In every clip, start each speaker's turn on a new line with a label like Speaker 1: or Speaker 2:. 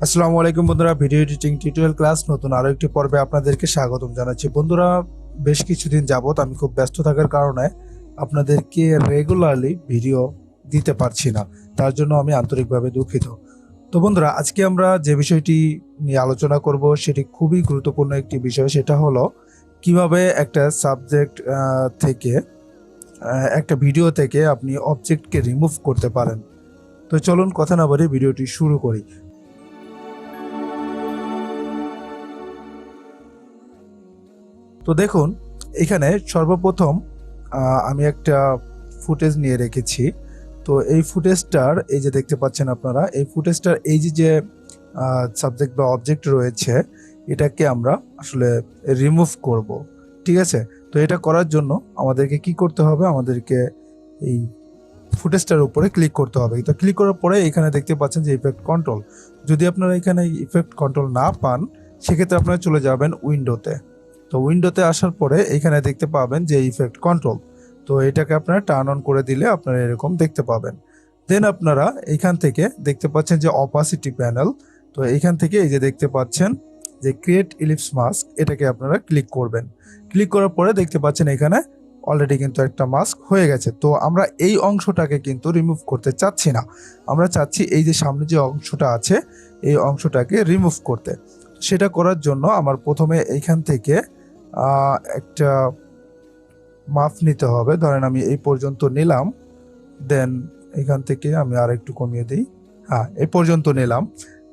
Speaker 1: আসসালামু আলাইকুম বন্ধুরা, ভিডিও এডিটিং টিউটোরিয়াল ক্লাস নতুন আরো একটি পর্বে আপনাদেরকে স্বাগতম জানাচ্ছি। বন্ধুরা, বেশ কিছুদিন যাবত আমি খুব ব্যস্ত থাকার কারণে আপনাদেরকে রেগুলারলি ভিডিও দিতে পারছি না, তার জন্য আমি আন্তরিকভাবে দুঃখিত। তো বন্ধুরা, আজকে আমরা যে বিষয়টি নিয়ে আলোচনা করব সেটি খুবই গুরুত্বপূর্ণ একটি বিষয়। সেটা হলো কিভাবে একটা সাবজেক্ট থেকে একটা ভিডিও থেকে আপনি অবজেক্টকে রিমুভ করতে পারেন। তো চলুন কথা না বাড়িয়ে ভিডিওটি শুরু করি। তো দেখুন, এখানে সর্বপ্রথম আমি একটা ফুটেজ নিয়ে রেখেছি। তো এই ফুটেজটার এই যে দেখতে পাচ্ছেন আপনারা, এই ফুটেজটার এই যে সাবজেক্ট বা অবজেক্ট রয়েছে, এটাকে আমরা আসলে রিমুভ করব। ঠিক আছে? তো এটা করার জন্য আমাদেরকে কি করতে হবে? আমাদেরকে এই ফুটেজটার উপরে ক্লিক করতে হবে। তো ক্লিক করার পরে এখানে দেখতে পাচ্ছেন যে ইফেক্ট কন্ট্রোল। যদি আপনারা এখানে ইফেক্ট কন্ট্রোল না পান, সেক্ষেত্রে আপনারা চলে যাবেন উইন্ডোতে। তো উইন্ডোতে আসার পরে এখানে দেখতে পাবেন যে ইফেক্ট কন্ট্রোল। তো এটাকে আপনারা টার্ন অন করে দিলে আপনারা এরকম দেখতে পাবেন। দেন আপনারা এইখান থেকে দেখতে পাচ্ছেন যে অপাসিটি প্যানেল। তো এইখান থেকে এই যে দেখতে পাচ্ছেন যে ক্রিয়েট ইলিপস মাস্ক, এটাকে আপনারা ক্লিক করবেন। ক্লিক করার পরে দেখতে পাচ্ছেন এখানে অলরেডি কিন্তু একটা মাস্ক হয়ে গেছে। তো আমরা এই অংশটাকে কিন্তু রিমুভ করতে চাচ্ছি না, আমরা চাচ্ছি এই যে সামনে যে অংশটা আছে এই অংশটাকে রিমুভ করতে। সেটা করার জন্য আমার প্রথমে এইখান থেকে একটা মাপ নিতে হবে। ধরেন আমি এই পর্যন্ত নিলাম, দেন এখান থেকে আমি আর একটু কমিয়ে দিই। হ্যাঁ, এই পর্যন্ত নিলাম।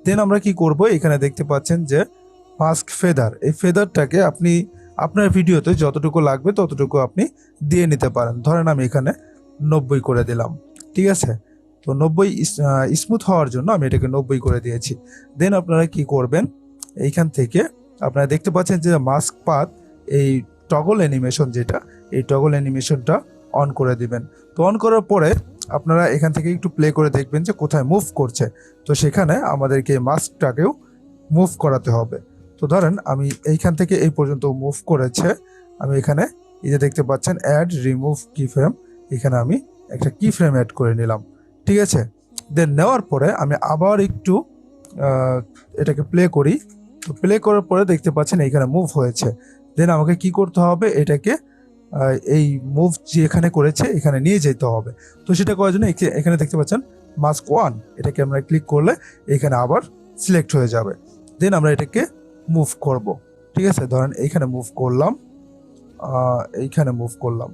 Speaker 1: দেন আমরা কি করব, এখানে দেখতে পাচ্ছেন যে মাস্ক ফেদার, এই ফেদারটাকে আপনি আপনার ভিডিওতে যতটুকু লাগবে ততটুকু আপনি দিয়ে নিতে পারেন। ধরেন আমি এখানে 90 করে দিলাম। ঠিক আছে? তো 90 স্মুথ হওয়ার জন্য আমি এটাকে 90 করে দিয়েছি। দেন আপনারা কি করবেন, এইখান থেকে আপনারা দেখতে পাচ্ছেন যে মাস্ক পাথ, এই টগল অ্যানিমেশন যেটা, এই টগল অ্যানিমেশনটা অন করে দিবেন। তো অন করার পরে আপনারা এখান থেকে একটু প্লে করে দেখবেন যে কোথায় মুভ করছে। তো সেখানে আমাদেরকে মাস্কটাকেও মুভ করাতে হবে। তো ধরেন আমি এইখান থেকে এই পর্যন্ত মুভ করেছে, আমি এখানে এই যে দেখতে পাচ্ছেন অ্যাড রিমুভ কি ফ্রেম, এখানে আমি একটা কি ফ্রেম অ্যাড করে নিলাম। ঠিক আছে? দেন নেওয়ার পরে আমি আবার একটু এটাকে প্লে করি। তো প্লে করার পরে দেখতে পাচ্ছেন এইখানে মুভ হয়েছে। দেন আমাকে কি করতে হবে, এটাকে এই মুভ যেখানে করেছে এখানে নিয়ে যেতে হবে। তো সেটা করার জন্য এখানে দেখতে পাচ্ছেন মাস্ক 1, এটাকে আমরা ক্লিক করলে এখানে আবার সিলেক্ট হয়ে যাবে। দেন আমরা এটাকে মুভ করব। ঠিক আছে? ধরেন এইখানে মুভ করলাম, এইখানে মুভ করলাম।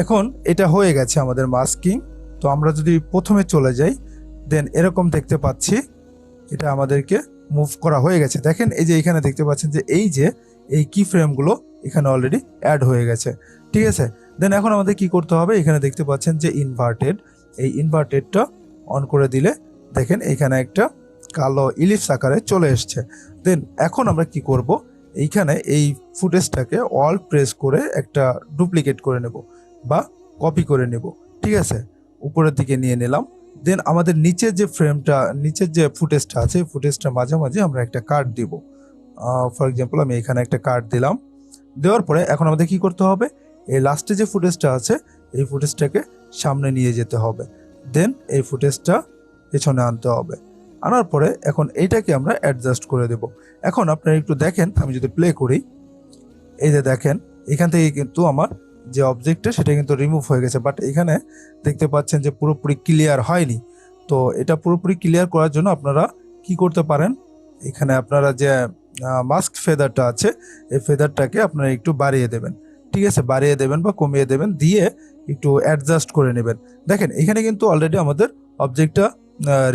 Speaker 1: এখন এটা হয়ে গেছে আমাদের মাস্কিং। তো আমরা যদি প্রথমে চলে যাই, দেন এরকম দেখতে পাচ্ছি এটা আমাদেরকে মুভ করা হয়ে গেছে। দেখেন এই যে এখানে দেখতে পাচ্ছেন যে এই কি ফ্রেমগুলো এখানে অলরেডি অ্যাড হয়ে গেছে। ঠিক আছে? দেন এখন আমাদের কি করতে হবে, এখানে দেখতে পাচ্ছেন যে ইনভার্টেড, এই ইনভার্টেডটা অন করে দিলে দেখেন এখানে একটা কালো ইলিপস আকারে চলে এসছে। দেন এখন আমরা কি করব, এইখানে এই ফুটেজটাকে অল্ট প্রেস করে একটা ডুপ্লিকেট করে নেব বা কপি করে নেব। ঠিক আছে? উপরের দিকে নিয়ে নিলাম। দেন আমাদের নিচের যে ফ্রেমটা, নিচের যে ফুটেজটা আছে, ফুটেজটার মাঝামাঝি আমরা একটা কার্ড দিব। ফর এক্সাম্পল আমি এখানে একটা কার্ড দিলাম। দেওয়ার পরে এখন আমাদের কি করতে হবে, এই লাস্টে যে ফুটেজটা আছে এই ফুটেজটাকে সামনে নিয়ে যেতে হবে। দেন এই ফুটেজটা পেছনে আনতে হবে। আনার পরে এখন এইটাকে আমরা অ্যাডজাস্ট করে দেব। এখন আপনারা একটু দেখেন, আমি যদি প্লে করি, এই যে দেখেন এখান থেকে কিন্তু আমার যে অবজেক্টটা সেটা কিন্তু রিমুভ হয়ে গেছে, বাট এখানে দেখতে পাচ্ছেন যে পুরোপুরি ক্লিয়ার হয়নি। তো এটা পুরোপুরি ক্লিয়ার করার জন্য আপনারা কি করতে পারেন, এখানে আপনারা যে মাস্ক ফেদারটা আছে এই ফেদারটাকে আপনারা একটু বাড়িয়ে দেবেন। ঠিক আছে? বাড়িয়ে দেবেন বা কমিয়ে দেবেন, দিয়ে একটু অ্যাডজাস্ট করে নেবেন। দেখেন এখানে কিন্তু অলরেডি আমাদের অবজেক্টটা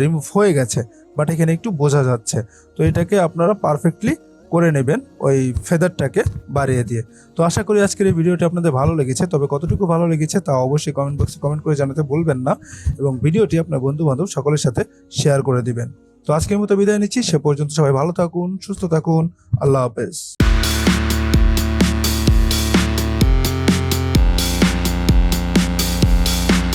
Speaker 1: রিমুভ হয়ে গেছে, বাট এখানে একটু বোঝা যাচ্ছে। তো এটাকে আপনারা পারফেক্টলি করে নেবেন ওই ফেদারটাকে বাড়িয়ে দিয়ে। তো আশা করি আজকের এই ভিডিওটি আপনাদের ভালো লেগেছে, তবে কতটুকু ভালো লেগেছে তা অবশ্যই কমেন্ট বক্সে কমেন্ট করে জানাতে ভুলবেন না, এবং ভিডিওটি আপনার বন্ধু বান্ধব সকলের সাথে শেয়ার করে দিবেন। তো আজকের মতো বিদায় নিচ্ছি, সে পর্যন্ত সবাই ভালো থাকুন, সুস্থ থাকুন, আল্লাহ হাফেজ।